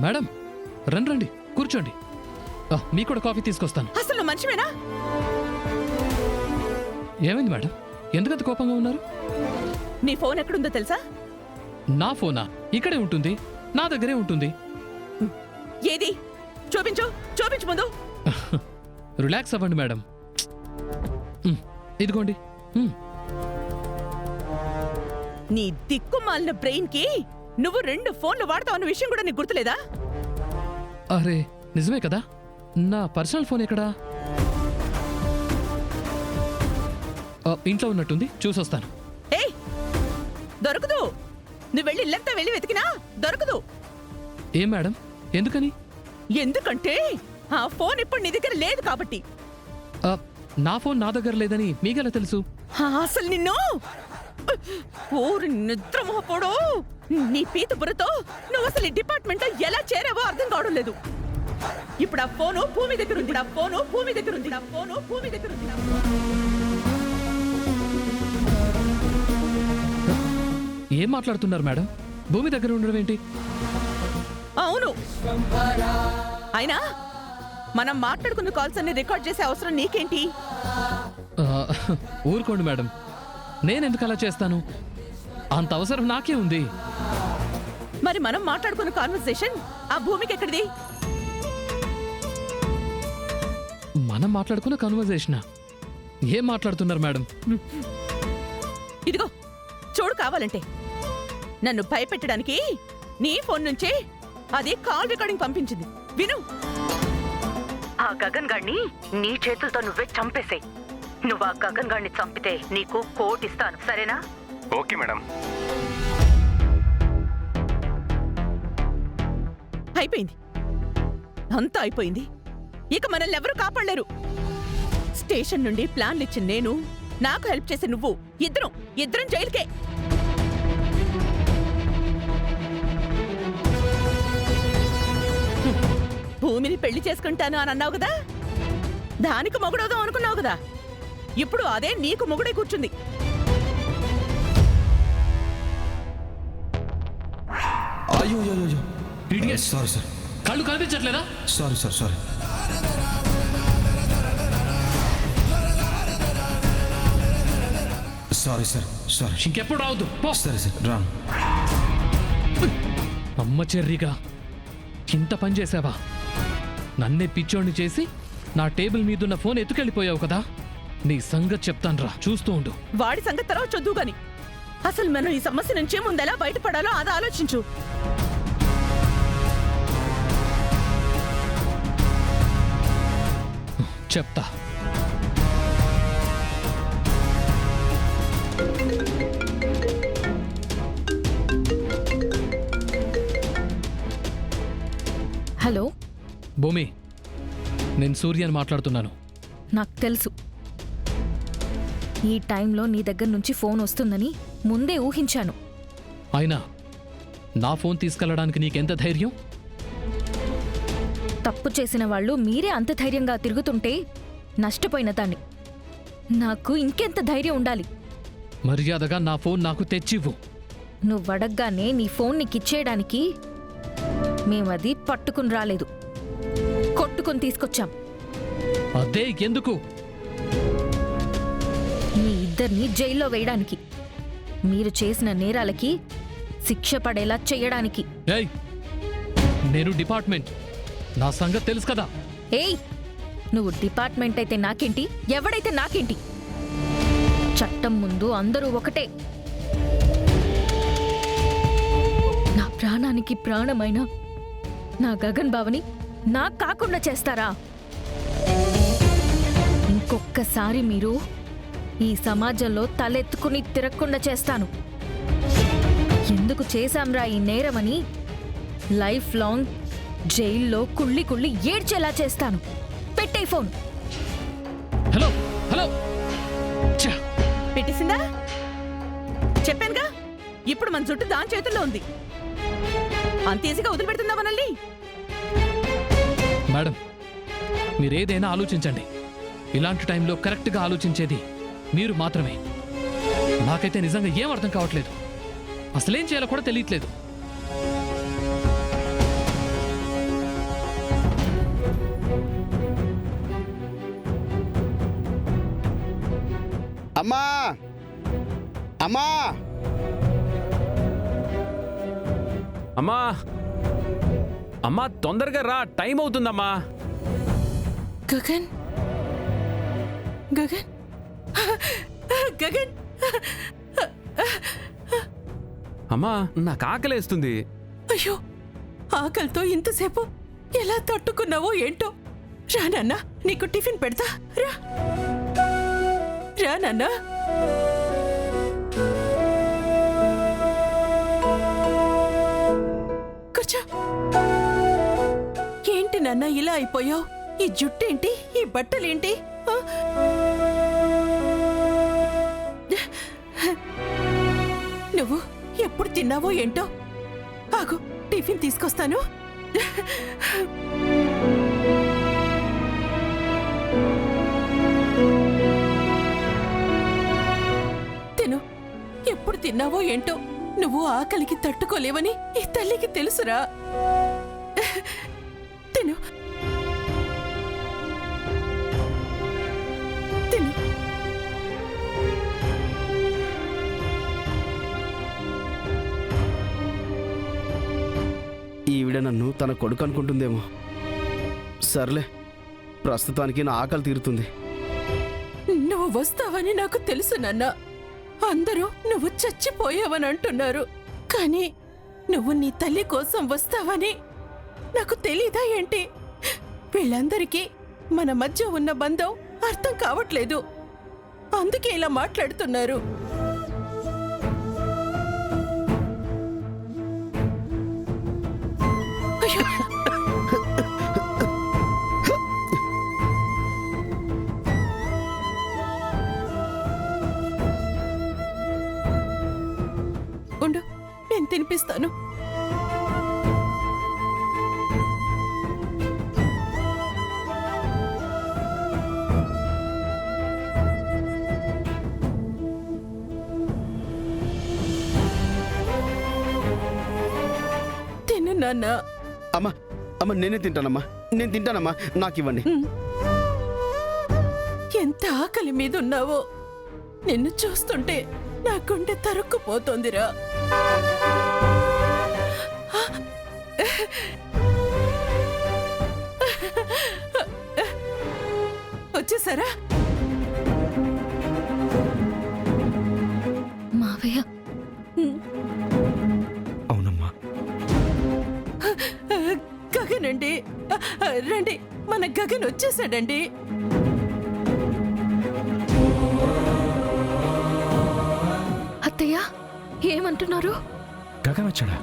Madam రండి కూర్చోండి. మీకు కూడా కాఫీ తీసుకొస్తాను. అసలు మనిషివేనా? ఏమైంది మేడం, ఎందుకంత కోపంగా ఉన్నారు? నీ ఫోన్ ఎక్కడుందో తెలుసా? నా ఫోనా? ఇక్కడే ఉంటుంది, నా దగ్గరే ఉంటుంది. ఏది? చూపించు ముందు. రిలాక్స్ అవ్వండి మేడం. ఇదిగోండి. నీ దిక్కుమాలిన బ్రెయిన్ కి నువ్వు 2 ఫోన్లు వాడతావన్న విషయం కూడా నీకు గుర్తులేదా? అరే నిజమే కదా, నా పర్సనల్ ఫోన్ ఎక్కడా? ఇంట్లో ఉన్నట్టుంది, చూసొస్తాను. ఏయ్, దొరకదు. నువ్వు వెళ్ళి ఇల్లంతా వెళ్ళి వెతికినా దొరకదు. ఏం మేడం, ఎందుకని? ఎందుకంటే ఆ ఫోన్ ఇప్పుడు నీ దగ్గర లేదు కాబట్టి. నా ఫోన్ నా దగ్గర లేదని మీకెలా తెలుసు? అసలు నిన్ను ఊరు నిద్రమోహపోడు. నీ పీత బుర్రతో నువ్వు అసలు ఈ డిపార్ట్మెంట్ లో ఎలా చేరావో అర్థం కావడం లేదు. ఇప్పుడు ఆ ఫోను భూమి దగ్గర ఉంది. ఏం మాట్లాడుతున్నారు మేడం? భూమి దగ్గర ఉండడం ఏంటి? అవును, అయినా మనం మాట్లాడుకున్న కాల్స్ అన్ని రికార్డ్ చేసే అవసరం నీకేంటి? ఊరుకోండి మేడం, నేనెందుకు అలా చేస్తాను? అంత అవసరం నాకే ఉంది. మరి మనం మాట్లాడుకున్న కాన్వర్సేషన్ ఆ భూమికి ఎక్కడిది? మనం మాట్లాడుకున్న కన్వర్జేషనా? ఏం మాట్లాడుతున్నారు మేడం? ఇదిగో చూడు, కావాలంటే నన్ను భయపెట్టడానికి నీ ఫోన్ నుంచే అది కాల్ రికార్డింగ్ పంపించింది. విను. ఆ గగన్ గాడిని నీ చేతులతో నువ్వే చంపేసేయ్. నువ్వు ఆ గగన్ గాడిని చంపితే నీకు కోటి ఇస్తాను, సరేనా? Okay madam. అయిపోయింది, అంతా అయిపోయింది. ఇక మనల్ని ఎవరు కాపాడలేరు. స్టేషన్ నుండి ప్లాన్లు ఇచ్చిన నేను, నాకు హెల్ప్ చేసే నువ్వు, ఇద్దరం జైలుకే. భూమిని పెళ్లి చేసుకుంటాను అని అన్నావు కదా, దానికి మొగుడవుదాం అనుకున్నావు కదా, ఇప్పుడు అదే నీకు మొగుడే కూర్చుంది. అయ్యో సారీ సార్. కళ్ళు కనిపించట్లేదా? Sorry sir, sorry. Sorry sir, sorry. ఇంకెప్పుడు రావద్దు. సరే సార్, రాను. అమ్మ చెర్రిగా ఇంత పని చేసావా? నన్నే పిచ్చోడిని చేసి నా టేబుల్ మీదున్న ఫోన్ ఎత్తుకెళ్ళిపోయావు కదా. నీ సంగతి చెప్తాన్రా, చూస్తూ ఉండు. వాడి సంగతి తర్వాత చదువు గాని అసలు మనం ఈ సమస్య నుంచే ముందెలా బయటపడాలో అది ఆలోచించు. చెప్తా. హలో భూమి, నేను సూర్యని మాట్లాడుతున్నాను. నాకు తెలుసు ఈ టైంలో నీ దగ్గర నుంచి ఫోన్ వస్తుందని ముందే ఊహించాను. అయినా నా ఫోన్ తీసుకెళ్లడానికి నీకెంత ధైర్యం? తప్పు చేసిన వాళ్ళు మీరే అంత ధైర్యంగా తిరుగుతుంటే నష్టపోయిన దాన్ని. నాకు ఇంకెంత ధైర్యం ఉండాలి? మర్యాదగా నా ఫోన్ నాకు తెచ్చివ్వు. నువ్వడగ్గానే నీ ఫోన్ నీకిచ్చేయడానికి మేమది పట్టుకుని రాలేదు, కొట్టుకుని తీసుకొచ్చాం. అదే ఎందుకు? మీ ఇద్దరిని జైల్లో వేయడానికి, మీరు చేసిన నేరాలకి శిక్ష పడేలా చెయ్యడానికి. ఏయ్, నేను డిపార్ట్మెంట్, నా సంగతి తెలుసు కదా. ఏయ్, నువ్వు డిపార్ట్మెంట్ అయితే నాకేంటి, ఎవడైతే నాకేంటి? చట్టం ముందు అందరూ ఒకటే. నా ప్రాణానికి ప్రాణమైన నా గగన్ బావని నాకు కాకుండా చేస్తారా? ఇంకొక్కసారి మీరు ఈ సమాజంలో తలెత్తుకుని తిరగకుండా చేస్తాను. ఎందుకు చేశాంరా ఈ నేరమని లైఫ్ లాంగ్ జైల్లో కుళ్ళి కుళ్ళి ఏడ్చేలా చేస్తాను. పెట్టే ఫోన్. Hello hello. పెట్టేసిందా? చెప్పానుగా, ఇప్పుడు మన జుట్టు దాని చేతుల్లో ఉంది. అంత ఈజీగా వదిలిపెడుతుందా మనల్ని? మేడం, మీరేదైనా ఆలోచించండి. ఇలాంటి టైంలో కరెక్ట్గా ఆలోచించేది మీరు మాత్రమే. నాకైతే నిజంగా ఏం అర్థం కావట్లేదు, అసలేం చేయాలో కూడా తెలియట్లేదు. అమ్మా అమ్మా అమ్మా అమ్మా తొందరగా రా, టైం అవుతుందమ్మా. గగన్ గగన్ గగన్ అమ్మా నాకు ఆకలేస్తుంది. అయ్యో, ఆకలితో ఇంతసేపు ఎలా తట్టుకున్నావో ఏంటో. రా నాన్న, నీకు టిఫిన్ పెడతా. రా రా నాన్న. కూర్చో. ఏంటి నాన్న ఇలా అయిపోయావు? ఈ జుట్టేంటి, ఈ బట్టలేంటి? ఆ? నువ్వు ఎప్పుడు తిన్నావో ఏంటో. ఆగు, టిఫిన్ తీసుకొస్తాను. తిను. ఎప్పుడు తిన్నావో ఏంటో. నువ్వు ఆకలికి తట్టుకోలేవని ఈ తల్లికి తెలుసురా. తిను తిను. ఈవిడ నన్ను తన కొడుకు అనుకుంటుందేమో. సర్లే, ప్రస్తుతానికి నా ఆకలి తీరుతుంది. నువ్వు వస్తావని నాకు తెలుసు నాన్న. అందరూ నువ్వు చచ్చిపోయావని అంటున్నారు, కానీ నువ్వు నీ తల్లి కోసం వస్తావని నాకు తెలీదా ఏంటి? వీళ్ళందరికీ మన మధ్య ఉన్న బంధం అర్థం కావట్లేదు, అందుకే ఇలా మాట్లాడుతున్నారు. అయ్యో, ఉండు, నేను తినిపిస్తాను. తిను నాన్న. అమ్మా అమ్మ, నేనే తింటానమ్మా, నేను తింటానమ్మా, నాకు ఇవ్వండి. ఎంత ఆకలి మీద ఉన్నావో. నిన్ను చూస్తుంటే నా గుండె తరుక్కుపోతోందిరా. వచ్చేసారా? మావయ్య, అవునమ్మా. గగన్ అండి, రండి, మన గగన్ వచ్చేసాడండి. అత్తయ్య ఏమంటున్నారు? గగన్ వచ్చాడా?